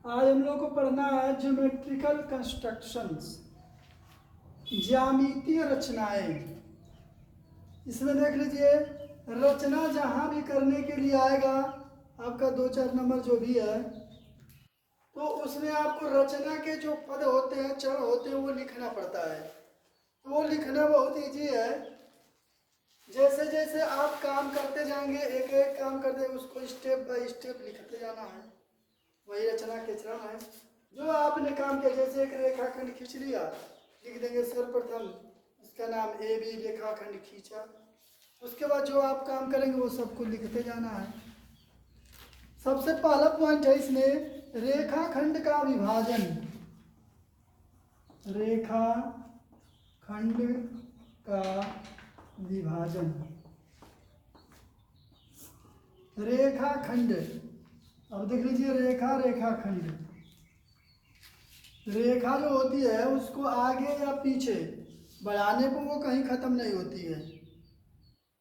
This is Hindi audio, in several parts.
आज हम लोग को पढ़ना है ज्योमेट्रिकल कंस्ट्रक्शंस, ज्यामितीय रचनाएं। इसमें देख लीजिए, रचना जहाँ भी करने के लिए आएगा आपका 2-4 नंबर जो भी है, तो उसमें आपको रचना के जो पद होते हैं, चर होते हैं, वो लिखना पड़ता है। तो वो लिखना बहुत ईजी है। जैसे जैसे आप काम करते जाएंगे, एक एक काम करते उसको स्टेप बाय स्टेप लिखते जाना है। वही रचना के चरण है। जो आपने काम किया, जैसे एक रेखाखंड खींच लिया, लिख देंगे सर्वप्रथम इसका नाम ए बी रेखाखंड खींचा। उसके बाद जो आप काम करेंगे वो सबको लिखते जाना है। सबसे पहला पॉइंट है इसमें, रेखाखंड का विभाजन। रेखाखंड का विभाजन। रेखाखंड, अब देख लीजिए, रेखाखंड। रेखा जो होती है उसको आगे या पीछे बढ़ाने पर वो कहीं खत्म नहीं होती है,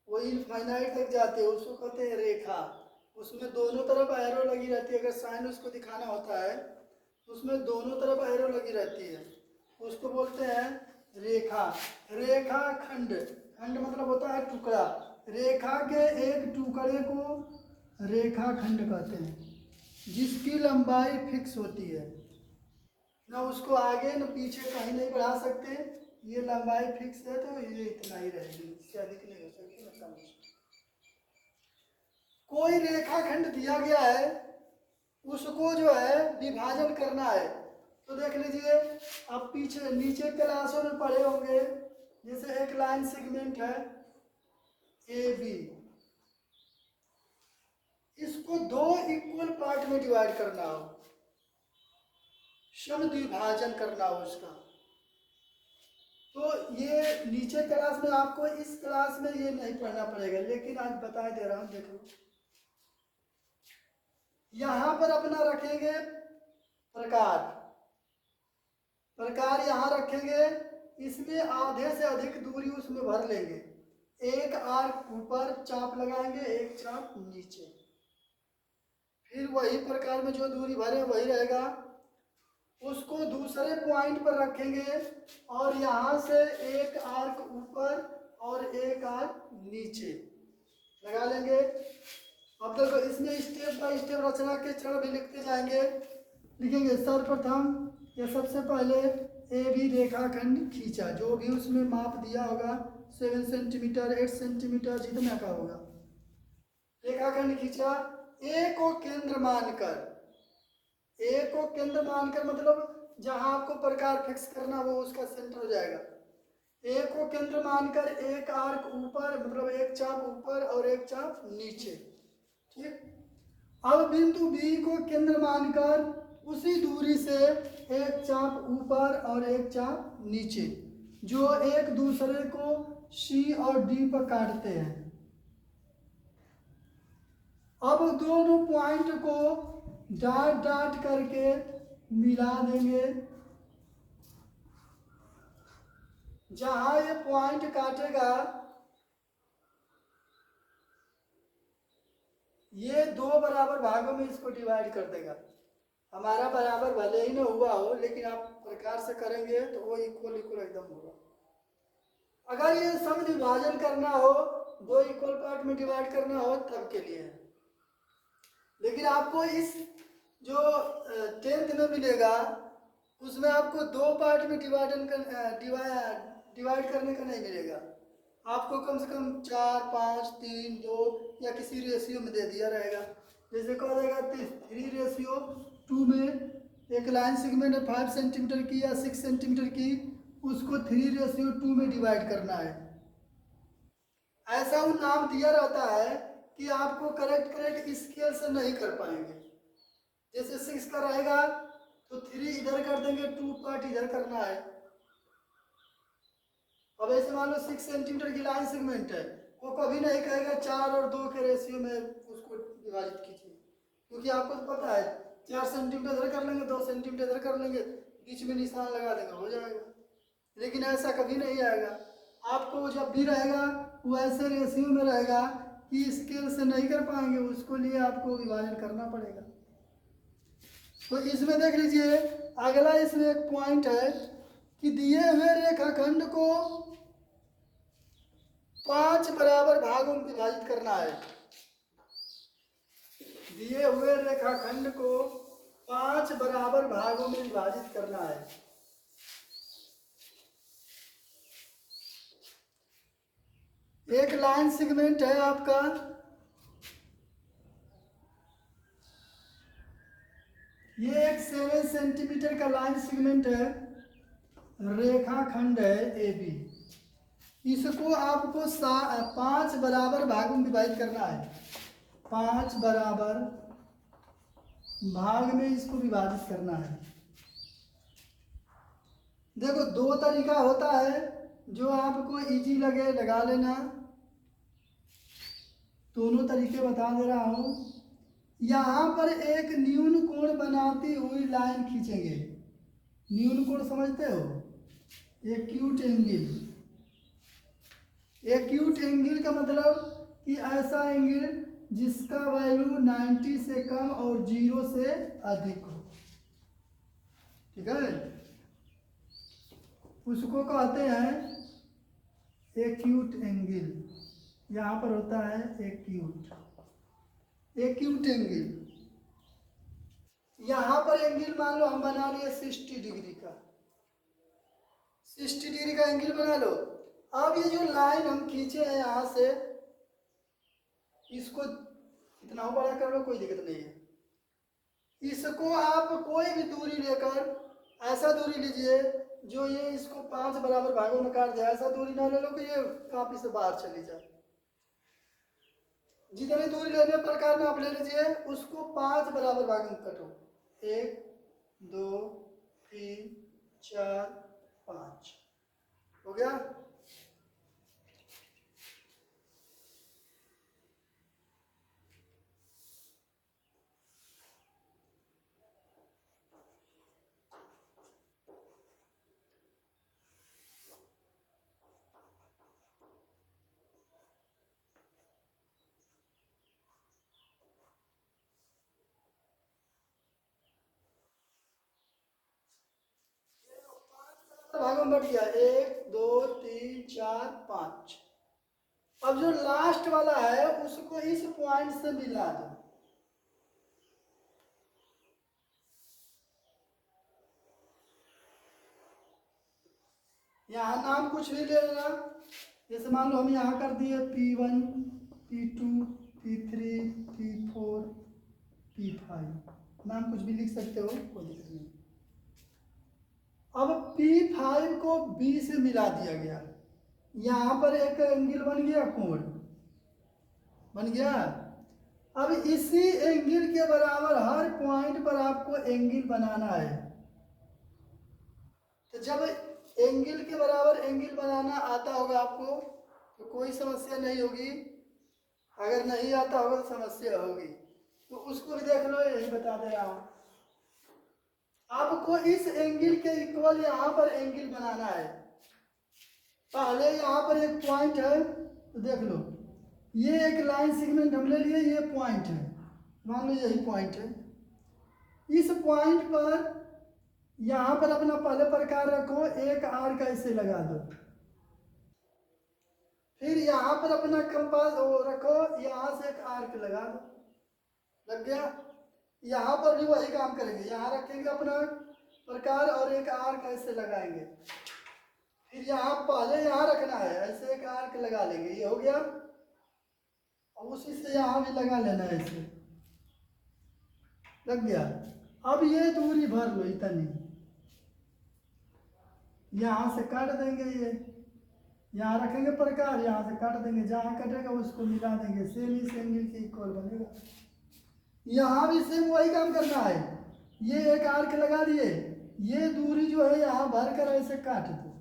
वो इनफाइनाइट तक जाती है, उसको कहते हैं रेखा। उसमें दोनों तरफ एरो लगी रहती है। अगर साइन उसको दिखाना होता है तो उसमें दोनों तरफ एरो लगी रहती है, उसको बोलते हैं रेखा। रेखाखंड, खंड मतलब होता है टुकड़ा। रेखा के एक टुकड़े को रेखाखंड कहते हैं, जिसकी लंबाई फिक्स होती है, ना उसको आगे न पीछे कहीं नहीं बढ़ा सकते। ये लंबाई फिक्स है तो ये इतना ही रहेगी, इससे अधिक नहीं हो सकती, ना कम। कोई रेखाखंड दिया गया है, उसको जो है विभाजन करना है। तो देख लीजिए, आप पीछे नीचे क्लासों में पढ़े होंगे, जैसे एक लाइन सेगमेंट है ए बी, इसको 2 इक्वल पार्ट में डिवाइड करना हो, समद्विभाजन करना हो उसका। तो ये नीचे क्लास में आपको, इस क्लास में ये नहीं पढ़ना पड़ेगा, लेकिन आज बता दे रहा हूं। देखो, यहां पर अपना रखेंगे प्रकार, प्रकार यहां रखेंगे। इसमें आधे से अधिक दूरी उसमें भर लेंगे। एक आर्क ऊपर चाप लगाएंगे, एक चाप नीचे, फिर वही प्रकार में जो दूरी भरे वही रहेगा। उसको दूसरे पॉइंट पर रखेंगे और यहाँ से एक आर्क ऊपर और एक आर्क नीचे लगा लेंगे। अब देखो, इसमें स्टेप बाय स्टेप रचना के चरण भी लिखते जाएंगे। लिखेंगे सर्वप्रथम, या सबसे पहले ए बी रेखाखंड खींचा, जो भी उसमें माप दिया होगा 7 सेंटीमीटर 8 सेंटीमीटर जितना का होगा, रेखाखंड खींचा। ए को केंद्र मानकर, ए को केंद्र मानकर मतलब जहां आपको प्रकार फिक्स करना वो उसका सेंटर हो जाएगा। ए को केंद्र मानकर एक आर्क ऊपर, मतलब एक चाप ऊपर और एक चाप नीचे, ठीक। अब बिंदु बी को केंद्र मानकर उसी दूरी से एक चाप ऊपर और एक चाप नीचे, जो एक दूसरे को सी और डी पर काटते हैं। अब दोनों पॉइंट को डॉट डॉट करके मिला देंगे। जहां ये पॉइंट काटेगा, ये 2 बराबर भागों में इसको डिवाइड कर देगा। हमारा बराबर भले ही ना हुआ हो, लेकिन आप प्रकार से करेंगे तो वो इक्वल इक्वल एकदम होगा। अगर ये समद्विभाजन करना हो, 2 इक्वल पार्ट में डिवाइड करना हो, तब के लिए है। लेकिन आपको इस जो 10th में मिलेगा, उसमें आपको 2 पार्ट में डिवाइड करने का नहीं मिलेगा। आपको कम से कम 4, 5, 3, 2 या किसी रेशियो में दे दिया रहेगा। जैसे कहा जाएगा 3:2 में एक लाइन सेगमेंट है 5 सेंटीमीटर की या 6 सेंटीमीटर की, उसको 3:2 में डिवाइड करना है। ऐसा वो नाम दिया रहता है कि आपको करेक्ट स्केल से नहीं कर पाएंगे। जैसे 6 का रहेगा तो 3 इधर कर देंगे, 2 पार्ट इधर करना है। अब ऐसे मान लो 6 सेंटीमीटर की लाइन सेगमेंट है, वो कभी नहीं कहेगा 4 और 2 के रेशियो में उसको विभाजित कीजिए, क्योंकि आपको तो पता है 4 सेंटीमीटर इधर कर लेंगे, 2 सेंटीमीटर इधर कर लेंगे, बीच में निशान लगा देंगे, हो जाएगा। लेकिन ऐसा कभी नहीं आएगा। आपको जब भी रहेगा वो ऐसे रेशियो में रहेगा कि स्केल से नहीं कर पाएंगे, उसको लिए आपको विभाजन करना पड़ेगा। तो इसमें देख लीजिए, अगला इसमें एक पॉइंट है कि दिए हुए रेखाखंड को 5 बराबर भागों में विभाजित करना है। दिए हुए रेखाखंड को 5 बराबर भागों में विभाजित करना है। एक लाइन सेगमेंट है आपका, ये एक 7 सेंटीमीटर का लाइन सेगमेंट है, रेखाखंड है ए बी। इसको आपको 5 बराबर भागों में विभाजित करना है। 5 बराबर भाग में इसको विभाजित करना है। देखो दो तरीका होता है, जो आपको इजी लगे लगा लेना। दोनों तरीके बता दे रहा हूं। यहां पर एक न्यून कोण बनाती हुई लाइन खींचेंगे। न्यून कोण समझते हो? Acute angle. एक्यूट एंगल का मतलब कि ऐसा एंगल जिसका वैल्यू 90 से कम और 0 से अधिक हो। ठीक है, उसको कहते हैं एक्यूट एंगल। यहां पर होता है एक्यूट एंगल। यहां पर एंगल मान लो हम बना लिए 60 डिग्री का, 60 डिग्री का एंगल बना लो। अब ये जो लाइन हम खींचे हैं यहां से, इसको इतना बड़ा कर लो, कोई दिक्कत नहीं है। इसको आप कोई भी दूरी लेकर, ऐसा दूरी लीजिए जो ये इसको 5 बराबर भागों में काट दे। ऐसा दूरी ना ले लो कि ये काफी से बाहर चली जाए। जितनी दूरी लेने प्रकार में आप ले लीजिए, उसको 5 बराबर भागों में काटो। 1 2 3 4 5 हो गया। भागों में बढ़ गया, 1 2 3 4 5। अब जो लास्ट वाला है उसको इस पॉइंट से मिला दो। यहाँ नाम कुछ भी ले लेना। जैसे मान लो हम यहाँ कर दिए P1 P2 P3 P4 P5, नाम कुछ भी लिख सकते हो, कोई दिक्कत नहीं। अब P5 को B से मिला दिया गया। यहाँ पर एक एंगल बन गया, कोण बन गया। अब इसी एंगल के बराबर हर पॉइंट पर आपको एंगल बनाना है। तो जब एंगल के बराबर एंगल बनाना आता होगा आपको तो कोई समस्या नहीं होगी। अगर नहीं आता होगा तो समस्या होगी। तो उसको भी देख लो, यही बता दे रहा हूं। आपको इस एंगल के इक्वल यहां पर एंगल बनाना है। पहले यहां पर एक पॉइंट है, तो देख लो, ये एक लाइन सेगमेंट हम ले लिए, ये पॉइंट है, मान लो यही पॉइंट है। इस पॉइंट पर यहां पर अपना पहले प्रकार रखो, एक आर्क ऐसे लगा दो। फिर यहां पर अपना कंपास रखो, यहां से एक आर्क लगा दो। लग गया। यहां पर भी वही काम करेंगे, यहां रखेंगे अपना प्रकार और एक आर्क ऐसे लगाएंगे। फिर यहाँ पहले यहाँ रखना है, ऐसे एक आर्क लगा लेंगे, ये हो गया। और उसी से यहाँ भी लगा लेना है, ऐसे लग गया। अब ये दूरी भर लो इतनी, यहाँ से काट देंगे, ये यहाँ रखेंगे प्रकार, यहाँ से काट देंगे, जहाँ कटेगा उसको मिला देंगे, सेम इस एंगल के इक्वल बनेगा। यहाँ भी सेम वही काम करना है। ये एक आर्क लगा दिए, ये दूरी जो है यहाँ भर कर ऐसे काट दो,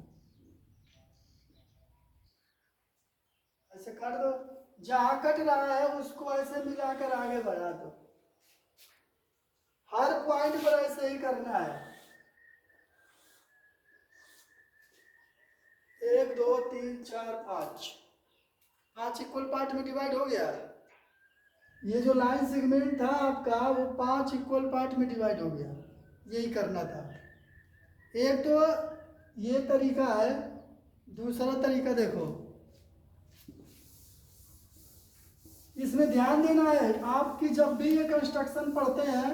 ऐसे काट दो। जहां कट रहा है उसको ऐसे मिलाकर आगे बढ़ा दो। हर पॉइंट पर ऐसे ही करना है। 1 2 3 4 5 इक्वल पार्ट में डिवाइड हो गया। ये जो लाइन सेगमेंट था आपका वो 5 इक्वल पार्ट में डिवाइड हो गया। यही करना था। एक तो ये तरीका है, दूसरा तरीका देखो, इसमें ध्यान देना है आपकी जब भी ये कंस्ट्रक्शन पढ़ते हैं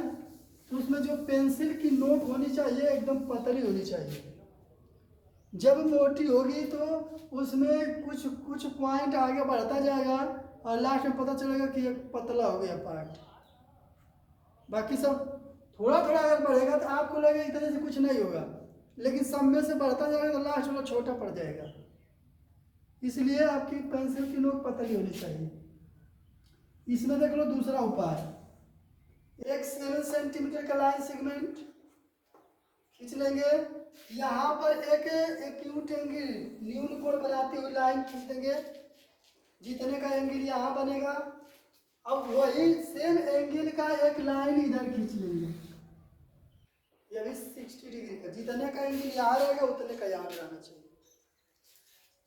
तो उसमें जो पेंसिल की नोक होनी चाहिए एकदम पतली होनी चाहिए। जब मोटी होगी तो उसमें कुछ कुछ पॉइंट आगे बढ़ता जाएगा और लास्ट में पता चलेगा कि ये पतला हो गया पार्ट। बाकी सब थोड़ा थोड़ा अगर बढ़ेगा तो आपको लगेगा इस तरह से कुछ नहीं होगा, लेकिन सब में से बढ़ता जाएगा तो लास्ट में छोटा पड़ जाएगा। इसलिए आपकी पेंसिल की नोक पतली होनी चाहिए। इसमें देख लो दूसरा उपाय, एक 7 सेंटीमीटर का लाइन सेगमेंट खींच लेंगे, यहाँ पर एक एक्यूट एंगल न्यून कोण बनाती हुई लाइन खींच देंगे, जितने का एंगल यहाँ बनेगा। अब वही सेम एंगल का एक लाइन इधर खींच लेंगे, ये भी 60 डिग्री का, जितने का एंगल यहाँ रहेगा उतने का यहाँ रहना चाहिए।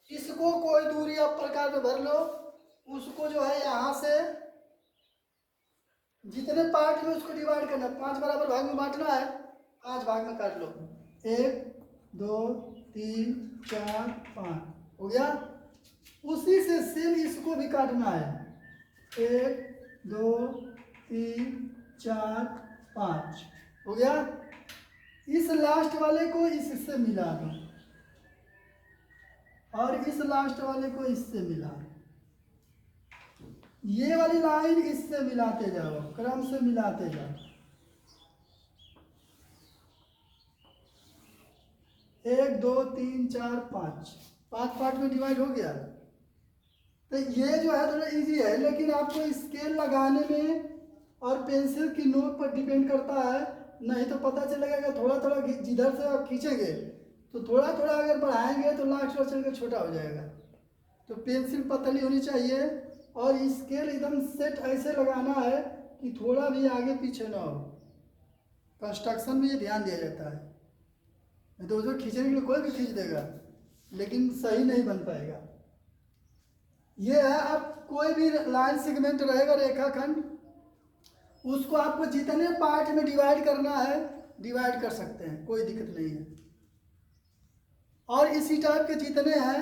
इसको कोई दूरी आप प्रकार में भर लो, उसको जो है यहाँ से जितने पार्ट में उसको डिवाइड करना, 5 बराबर भाग में बांटना है, 5 भाग में काट लो, 1 2 3 4 5 हो गया। उसी से सेम इसको भी काटना है, 1 2 3 4 5 हो गया। इस लास्ट वाले को इससे मिला दो और इस लास्ट वाले को इससे मिला दो। ये वाली लाइन इससे मिलाते जाओ, क्रम से मिलाते जाओ। 1 2 3 4 5 पार्ट में डिवाइड हो गया। तो ये जो है थोड़ा इजी है, लेकिन आपको स्केल लगाने में और पेंसिल की नोक पर डिपेंड करता है, नहीं तो पता चलेगा कि थोड़ा थोड़ा जिधर से आप खींचेंगे तो थोड़ा थोड़ा अगर बढ़ाएंगे तो लास्ट में चल के छोटा हो जाएगा। तो पेंसिल पतली होनी चाहिए और स्केल एकदम सेट ऐसे लगाना है कि थोड़ा भी आगे पीछे ना हो। कंस्ट्रक्शन में ये ध्यान दिया जाता है, नहीं तो उसको खींचने के लिए कोई भी खींच देगा लेकिन सही नहीं बन पाएगा। ये है, अब कोई भी लाइन सेगमेंट रहेगा रेखाखंड, उसको आपको जितने पार्ट में डिवाइड करना है डिवाइड कर सकते हैं, कोई दिक्कत नहीं है। और इसी टाइप के जितने हैं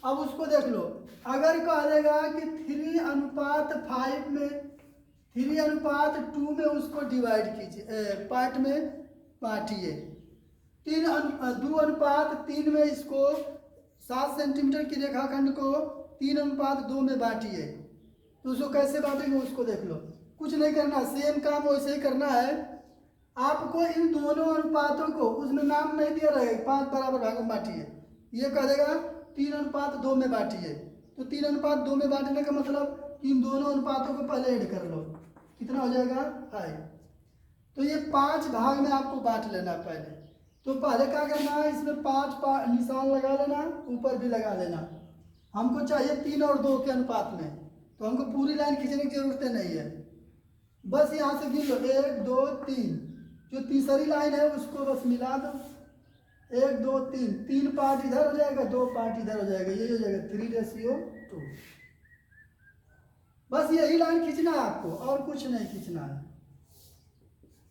अब उसको देख लो, अगर कहा जाएगा कि 3:5 में 3:2 में उसको डिवाइड कीजिए, पार्ट में बांटिए, 2:3 में इसको 7 सेंटीमीटर की रेखाखंड को 3:2 में बांटिए। तो उसको कैसे बांटेंगे उसको देख लो, कुछ नहीं करना, सेम काम वैसे ही करना है। आपको इन दोनों अनुपातों को, उसमें नाम नहीं दिया रहेगा, 5 बराबर भागों में बांटिए, ये कह देगा 3:2 में बांटिए। तो 3:2 में बांटने का मतलब इन दोनों अनुपातों को पहले ऐड कर लो, कितना हो जाएगा 5। तो ये 5 भाग में आपको बांट लेना पहले। तो पहले क्या करना है, इसमें 5 निशान लगा लेना, ऊपर भी लगा लेना। हमको चाहिए 3 और 2 के अनुपात में, तो हमको पूरी लाइन खींचने की जरूरत नहीं है, बस यहाँ से गिन लो 1 2 3, जो तीसरी लाइन है उसको बस मिला दो, 1 2 3, 3 पार्ट इधर हो जाएगा, 2 पार्ट इधर हो जाएगा, ये हो जाएगा 3:2। बस यही लाइन खींचना है आपको, और कुछ नहीं खींचना है,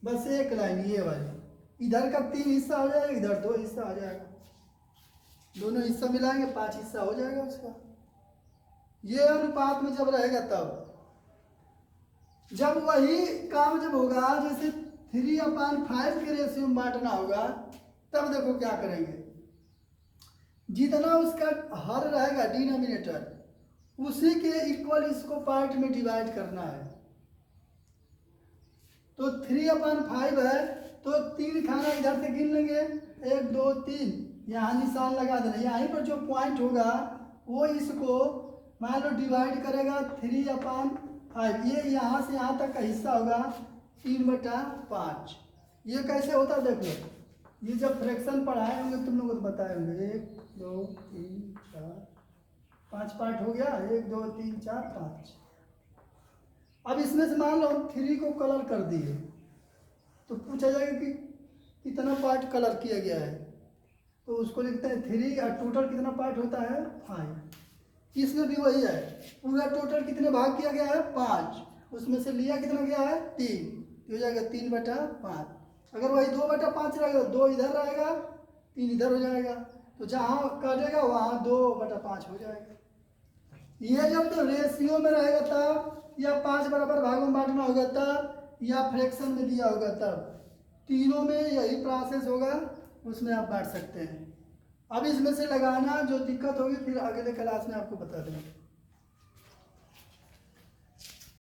बस एक लाइन ये वाली, इधर का 3 हिस्सा हो जाएगा, इधर 2 हिस्सा हो जाएगा, दोनों हिस्सा मिलाएंगे 5 हिस्सा हो जाएगा उसका। ये अनुपात में जब रहेगा तब, जब वही काम जब होगा जैसे 3:5 के रेशियो में बांटना होगा, तब देखो क्या करेंगे, जितना उसका हर रहेगा डिनोमिनेटर उसी के इक्वल इसको पार्ट में डिवाइड करना है। तो 3/5 है तो 3 खाना इधर से गिन लेंगे, 1 2 3, यहाँ निशान लगा देना, यहीं पर जो पॉइंट होगा वो इसको मान लो डिवाइड करेगा 3/5। ये यहाँ से यहाँ तक का हिस्सा होगा 3/5। ये कैसे होता है देख लो, ये जब फ्रैक्शन पढ़ाए होंगे तुम लोग को बताए होंगे, 1 2 3 4 5 पार्ट हो गया, 1 2 3 4 5। अब इसमें से मान लो हम 3 को कलर कर दिए तो पूछा जाएगा कि कितना पार्ट कलर किया गया है, तो उसको लिखते हैं 3 और टोटल कितना पार्ट होता है 5। इसमें भी वही है, पूरा टोटल कितने भाग किया गया है 5, उसमें से लिया कितना गया है 3, हो जाएगा 3/5। अगर वही 2/5 रहेगा, 2 इधर रहेगा 3 इधर हो जाएगा, तो जहाँ काटेगा वहाँ 2/5 हो जाएगा। ये जब तो रेशियो में रहेगा तब, या 5 बराबर भागों में बांटना होगा तब, या फ्रैक्शन में दिया होगा तब, तीनों में यही प्रोसेस होगा, उसमें आप बांट सकते हैं। अब इसमें से लगाना जो दिक्कत होगी फिर अगले क्लास में आपको बता देंगे।